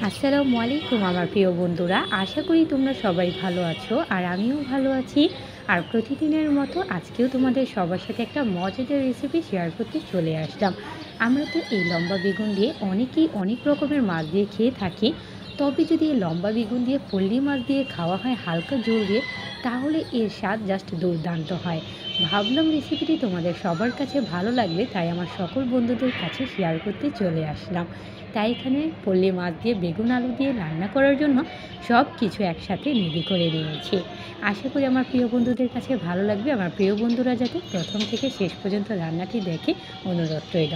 আসসালামু আলাইকুম আমার প্রিয় বন্ধুরা, আশা করি তোমরা সবাই ভালো আছো আর আমিও ভালো আছি। আর প্রতিদিনের মতো আজকেও তোমাদের সবার সাথে একটা মজাদার রেসিপি শেয়ার করতে চলে আসলাম। আমরা তো এই লম্বা বেগুন দিয়ে অনেকেই অনেক রকমের মাছ দিয়ে খেয়ে থাকি, তবে যদি এই লম্বা বেগুন দিয়ে পল্লী মাছ দিয়ে খাওয়া হয় হালকা ঝোল দিয়ে, তাহলে এর স্বাদ জাস্ট দুর্দান্ত হয়। ভাবলাম রেসিপিটি তোমাদের সবার কাছে ভালো লাগবে, তাই আমার সকল বন্ধুদের কাছে শেয়ার করতে চলে আসলাম। তাই এখানে পল্লী মাছ দিয়ে বেগুন আলু দিয়ে রান্না করার জন্য সব কিছু একসাথে রেডি করে নিয়েছি। আশা করি আমার প্রিয় বন্ধুদের কাছে ভালো লাগবে। আমার প্রিয় বন্ধুরা যাতে প্রথম থেকে শেষ পর্যন্ত রান্নাটি দেখে অনুরোধ রইল।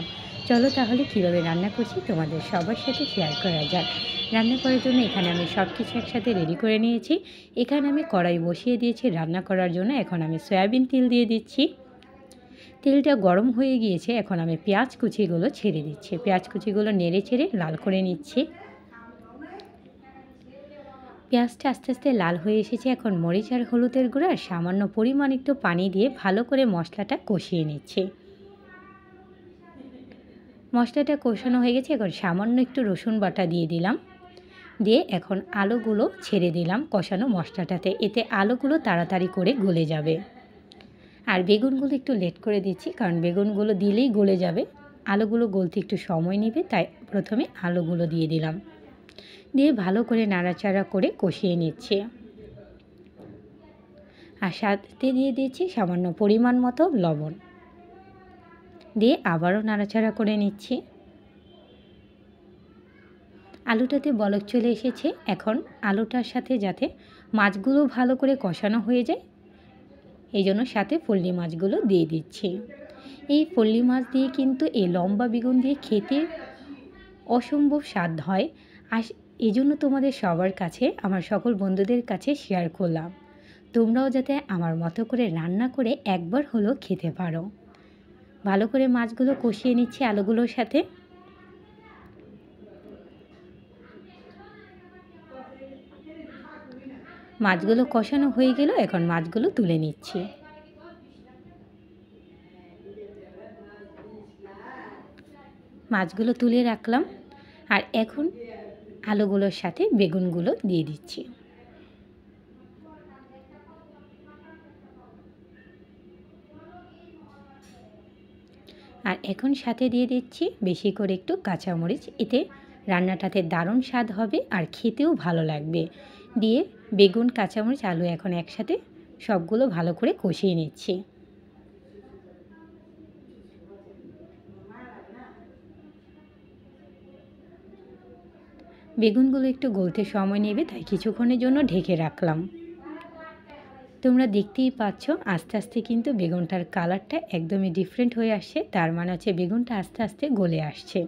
চলো তাহলে কীভাবে রান্না করছি তোমাদের সবার সাথে শেয়ার করা যাক। রান্না করার জন্য এখানে আমি সব কিছু একসাথে রেডি করে নিয়েছি। এখানে আমি কড়াই বসিয়ে দিয়েছি রান্না করার জন্য। এখন আমি সয়াবিন তেল দিয়ে দিচ্ছি। তেলটা গরম হয়ে গিয়েছে, এখন আমি পেঁয়াজ কুচিগুলো ছেড়ে দিচ্ছি। পেঁয়াজ কুচিগুলো নেড়ে ছেড়ে লাল করে নিচ্ছি। পেঁয়াজটা আস্তে আস্তে লাল হয়ে এসেছে। এখন মরিচ আর হলুদের গুঁড়া আর সামান্য পরিমাণ একটু পানি দিয়ে ভালো করে মশলাটা কষিয়ে নিচ্ছি। মশলাটা কষানো হয়ে গেছে, এখন সামান্য একটু রসুন বাটা দিয়ে দিলাম। দিয়ে এখন আলুগুলো ছেড়ে দিলাম কষানো মশলাটাতে, এতে আলুগুলো তাড়াতাড়ি করে গলে যাবে। আর বেগুনগুলো একটু লেট করে দিচ্ছি, কারণ বেগুনগুলো দিলেই গলে যাবে, আলুগুলো গলতে একটু সময় নেবে, তাই প্রথমে আলুগুলো দিয়ে দিলাম। দিয়ে ভালো করে নাড়াচাড়া করে কষিয়ে নিচ্ছি। আর সাথে দিয়ে দিচ্ছি সামান্য পরিমাণ মতো লবণ। দিয়ে আবারও নাড়াচাড়া করে নিচ্ছি। আলুটাতে বলক চলে এসেছে, এখন আলুটার সাথে যাতে মাছগুলো ভালো করে কষানো হয়ে যায়, এই জন্য সাথে পল্লী মাছগুলো দিয়ে দিচ্ছি। এই পল্লী মাছ দিয়ে কিন্তু এই লম্বা বেগুন দিয়ে খেতে অসম্ভব স্বাদ হয়। আর এই জন্য তোমাদের সবার কাছে, আমার সকল বন্ধুদের কাছে শেয়ার করলাম, তোমরাও যাতে আমার মতো করে রান্না করে একবার হলেও খেতে পারো। ভালো করে মাছগুলো কষিয়ে নিচ্ছি আলুগুলোর সাথে। মাছগুলো কষানো হয়ে গেল, এখন মাছগুলো তুলে নিচ্ছি। মাছগুলো তুলে রাখলাম, আর এখন আলুগুলোর সাথে বেগুনগুলো দিয়ে দিচ্ছি। আর এখন সাথে দিয়ে দিচ্ছি বেশি করে একটু কাঁচামরিচ, এতে রান্নাটাতে দারুণ স্বাদ হবে আর খেতেও ভালো লাগবে। দিয়ে বেগুন, কাঁচামরিচ, আলু এখন একসাথে সবগুলো ভালো করে কষিয়ে নিচ্ছি। বেগুনগুলো একটু গলতে সময় নেবে, তাই কিছুক্ষণের জন্য ঢেকে রাখলাম। তোমরা দেখতেই পাচ্ছ আস্তে আস্তে কিন্তু বেগুনটার কালারটা একদমই ডিফারেন্ট হয়ে আসছে, তার মানে হচ্ছে বেগুনটা আস্তে আস্তে গলে আসছে।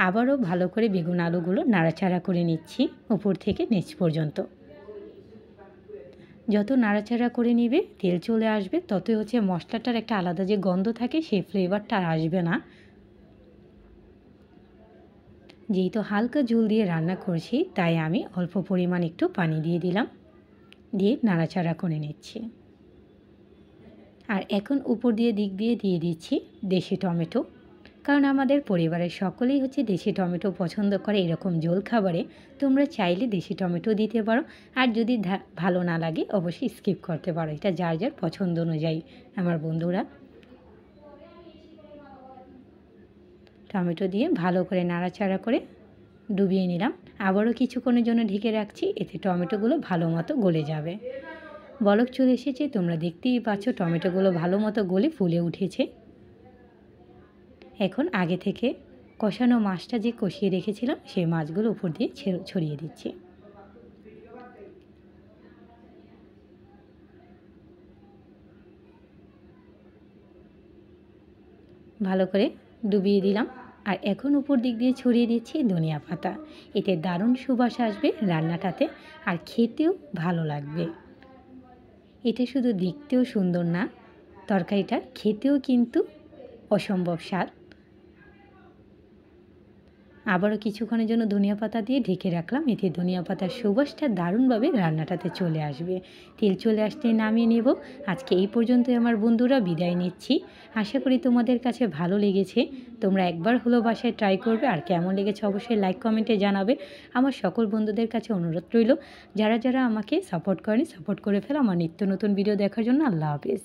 আবারও ভালো করে বেগুন আলুগুলো নাড়াচাড়া করে নিচ্ছি উপর থেকে নিচ পর্যন্ত। যত নাড়াচাড়া করে নেবে তেল চলে আসবে, ততই হচ্ছে মশলাটার একটা আলাদা যে গন্ধ থাকে সেই ফ্লেভারটা আর আসবে না। যেহেতু হালকা ঝোল দিয়ে রান্না করছি, তাই আমি অল্প পরিমাণ একটু পানি দিয়ে দিলাম। দিয়ে নাড়াচাড়া করে নিচ্ছি। আর এখন উপর দিয়ে দিক দিয়ে দিয়ে দিচ্ছি দেশি টমেটো, কারণ আমাদের পরিবারের সকলেই হচ্ছে দেশি টমেটো পছন্দ করে এরকম ঝোল খাবারে। তোমরা চাইলে দেশি টমেটো দিতে পারো, আর যদি ভালো না লাগে অবশ্যই স্কিপ করতে পারো, এটা যার যার পছন্দ অনুযায়ী। আমার বন্ধুরা, টমেটো দিয়ে ভালো করে নাড়াচাড়া করে ডুবিয়ে নিলাম। আবারও কিছুক্ষণের জন্য ঢেকে রাখছি, এতে টমেটোগুলো ভালো মতো গলে যাবে। বলক চলে এসেছে, তোমরা দেখতেই পাচ্ছ টমেটোগুলো ভালো মতো গলে ফুলে উঠেছে। এখন আগে থেকে কষানো মাছটা যে কষিয়ে রেখেছিলাম সেই মাছগুলো উপর দিয়ে ছড়িয়ে দিচ্ছি। ভালো করে ডুবিয়ে দিলাম। আর এখন উপর দিক দিয়ে ছড়িয়ে দিচ্ছি ধনিয়া পাতা, এতে দারুণ সুবাস আসবে রান্নাটাতে, আর খেতেও ভালো লাগবে। এটা শুধু দেখতেও সুন্দর না, তরকারিটা খেতেও কিন্তু অসম্ভব স্বাদ। আবারও কিছুক্ষণের জন্য ধনিয়া পাতা দিয়ে ঢেকে রাখলাম। এতে ধনিয়া পাতার সুবাসটা দারুণভাবে রান্নাটাতে চলে আসবে। তেল চলে আসতেই নামিয়ে নেব। আজকে এই পর্যন্তই আমার বন্ধুরা, বিদায় নিচ্ছি। আশা করি তোমাদের কাছে ভালো লেগেছে। তোমরা একবার হলেও বাসায় ট্রাই করবে, আর কেমন লেগেছে অবশ্যই লাইক কমেন্টে জানাবে। আমার সকল বন্ধুদের কাছে অনুরোধ রইল, যারা যারা আমাকে সাপোর্ট করেনি সাপোর্ট করে ফেলো আমার নিত্য নতুন ভিডিও দেখার জন্য। আল্লাহ হাফেজ।